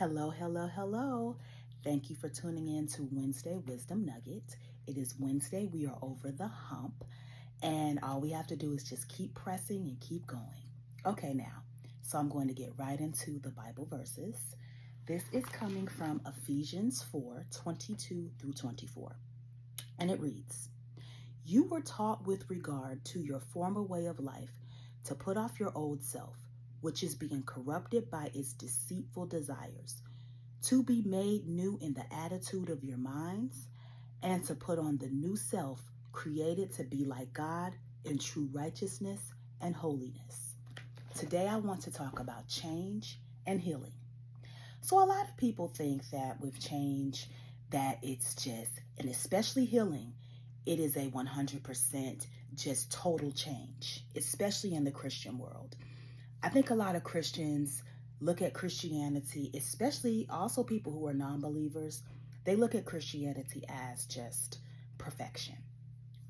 Hello, hello, hello. Thank you for tuning in to Wednesday Wisdom Nugget. It is Wednesday. We are over the hump, and all we have to do is just keep pressing and keep going. Okay, now, so I'm going to get right into the Bible verses. This is coming from Ephesians 4:22 through 24, and it reads, You were taught with regard to your former way of life to put off your old self, which is being corrupted by its deceitful desires, to be made new in the attitude of your minds, and to put on the new self, created to be like God in true righteousness and holiness. Today, I want to talk about change and healing. So, a lot of people think that with change, that it's just, and especially healing, it is a 100% just total change, especially in the Christian world. I think a lot of Christians look at Christianity, especially also people who are non-believers, they look at Christianity as just perfection.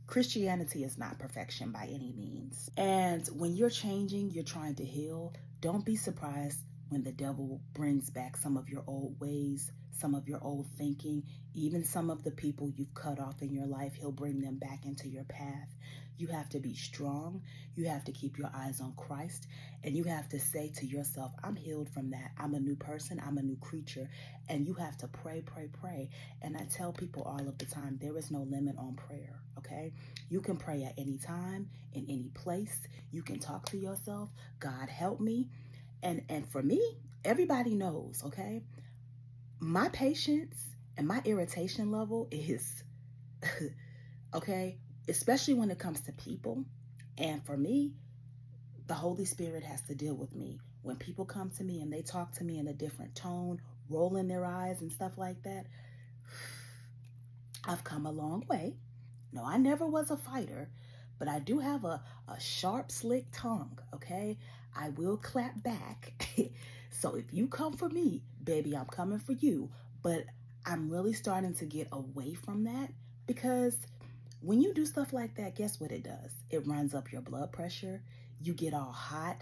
Christianity is not perfection by any means. And when you're changing, you're trying to heal, don't be surprised when the devil brings back some of your old ways, some of your old thinking, even some of the people you've cut off in your life, he'll bring them back into your path. You have to be strong. You have to keep your eyes on Christ. And you have to say to yourself, I'm healed from that. I'm a new person. I'm a new creature. And you have to pray, pray, pray. And I tell people all of the time, there is no limit on prayer, okay? You can pray at any time, in any place. You can talk to yourself. God, help me. And for me, everybody knows, okay? My patience and my irritation level is, okay, especially when it comes to people. And for me, the Holy Spirit has to deal with me. When people come to me and they talk to me in a different tone, rolling their eyes and stuff like that, I've come a long way. No, I never was a fighter, but I do have a sharp, slick tongue, okay? I will clap back. So if you come for me, baby, I'm coming for you. But I'm really starting to get away from that, because when you do stuff like that, guess what it does? It runs up your blood pressure. You get all hot.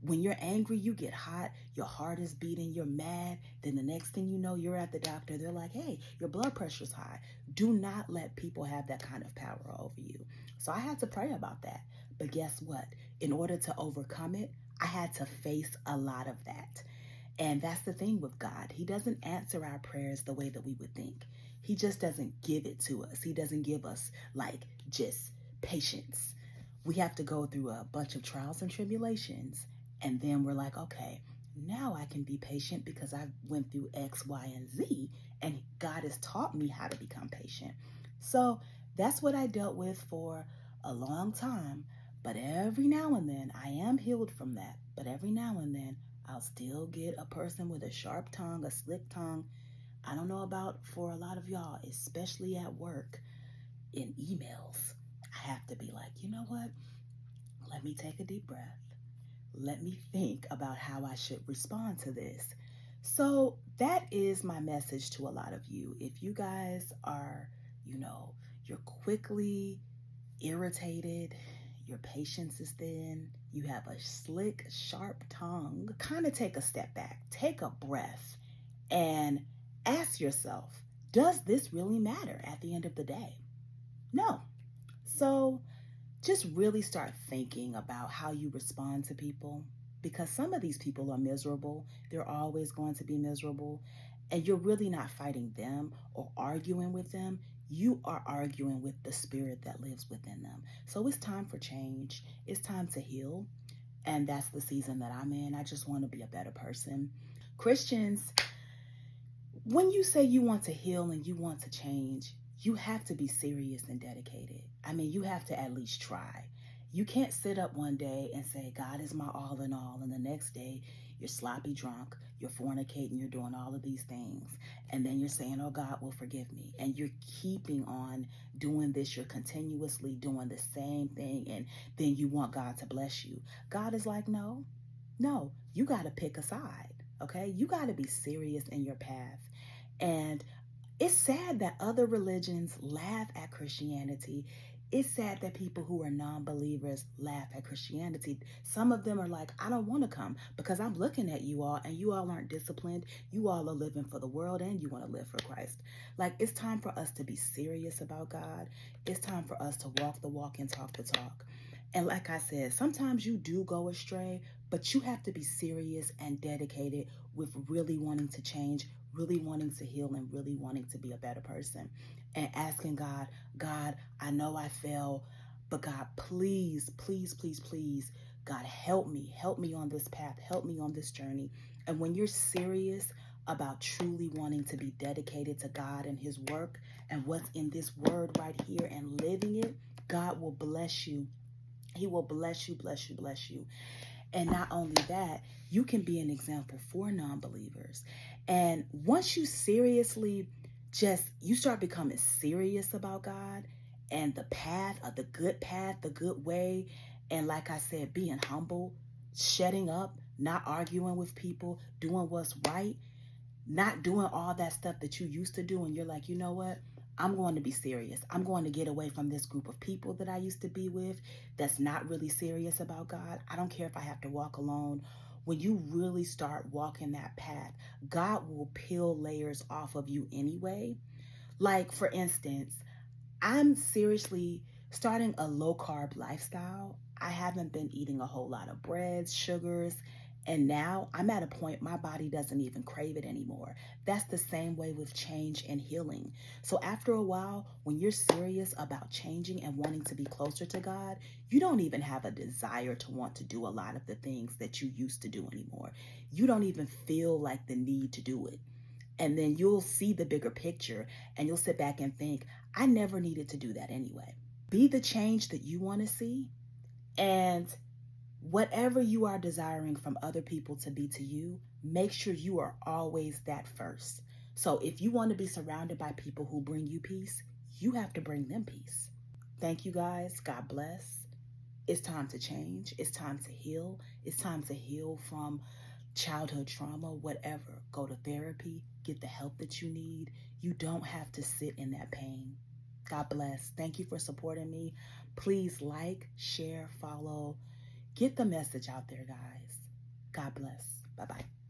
When you're angry, you get hot. Your heart is beating. You're mad. Then the next thing you know, you're at the doctor. They're like, hey, your blood pressure's high. Do not let people have that kind of power over you. So I had to pray about that. But guess what? In order to overcome it, I had to face a lot of that. And that's the thing with God. He doesn't answer our prayers the way that we would think. He just doesn't give it to us. He doesn't give us like just patience. We have to go through a bunch of trials and tribulations. And then we're like, okay, now I can be patient because I went through X, Y, and Z. And God has taught me how to become patient. So that's what I dealt with for a long time. But every now and then, I am healed from that. But every now and then, I'll still get a person with a sharp tongue, a slick tongue. I don't know about for a lot of y'all, especially at work, in emails. I have to be like, you know what? Let me take a deep breath. Let me think about how I should respond to this. So that is my message to a lot of you. If you guys are, you're quickly irritated, your patience is thin, you have a slick, sharp tongue, kind of take a step back, take a breath, and ask yourself, does this really matter at the end of the day? No. So just really start thinking about how you respond to people, because some of these people are miserable. They're always going to be miserable. And you're really not fighting them or arguing with them. You are arguing with the spirit that lives within them. So it's time for change. It's time to heal. And that's the season that I'm in. I just want to be a better person. Christians, when you say you want to heal and you want to change, you have to be serious and dedicated. I mean, you have to at least try. You can't sit up one day and say, God is my all in all, and the next day you're sloppy drunk, you're fornicating, you're doing all of these things, and then you're saying, oh, God will forgive me. And you're keeping on doing this. You're continuously doing the same thing, and then you want God to bless you. God is like, no, you got to pick a side, okay? You got to be serious in your path. And it's sad that other religions laugh at Christianity. It's sad that people who are non-believers laugh at Christianity. Some of them are like, I don't want to come because I'm looking at you all and you all aren't disciplined. You all are living for the world and you want to live for Christ. Like, it's time for us to be serious about God. It's time for us to walk the walk and talk the talk. And like I said, sometimes you do go astray, but you have to be serious and dedicated with really wanting to change, really wanting to heal, and really wanting to be a better person. And asking God, God, I know I fell, but God, please, please, please, please, God, help me on this path, help me on this journey. And when you're serious about truly wanting to be dedicated to God and his work and what's in this word right here and living it, God will bless you. He will bless you, bless you, bless you. And not only that, you can be an example for non-believers. And once you seriously you start becoming serious about God and the path, the good way. And like I said, being humble, shutting up, not arguing with people, doing what's right, not doing all that stuff that you used to do. And you're like, you know what? I'm going to be serious. I'm going to get away from this group of people that I used to be with that's not really serious about God. I don't care if I have to walk alone. When you really start walking that path, God will peel layers off of you anyway. Like, for instance, I'm seriously starting a low carb lifestyle. I haven't been eating a whole lot of breads, sugars, and now I'm at a point my body doesn't even crave it anymore. That's the same way with change and healing. So after a while, when you're serious about changing and wanting to be closer to God, you don't even have a desire to want to do a lot of the things that you used to do anymore. You don't even feel like the need to do it. And then you'll see the bigger picture and you'll sit back and think, I never needed to do that anyway. Be the change that you want to see, and whatever you are desiring from other people to be to you, make sure you are always that first. So if you want to be surrounded by people who bring you peace, you have to bring them peace. Thank you guys. God bless. It's time to change. It's time to heal. It's time to heal from childhood trauma, whatever. Go to therapy, get the help that you need. You don't have to sit in that pain. God bless. Thank you for supporting me. Please like, share, follow. Get the message out there, guys. God bless. Bye-bye.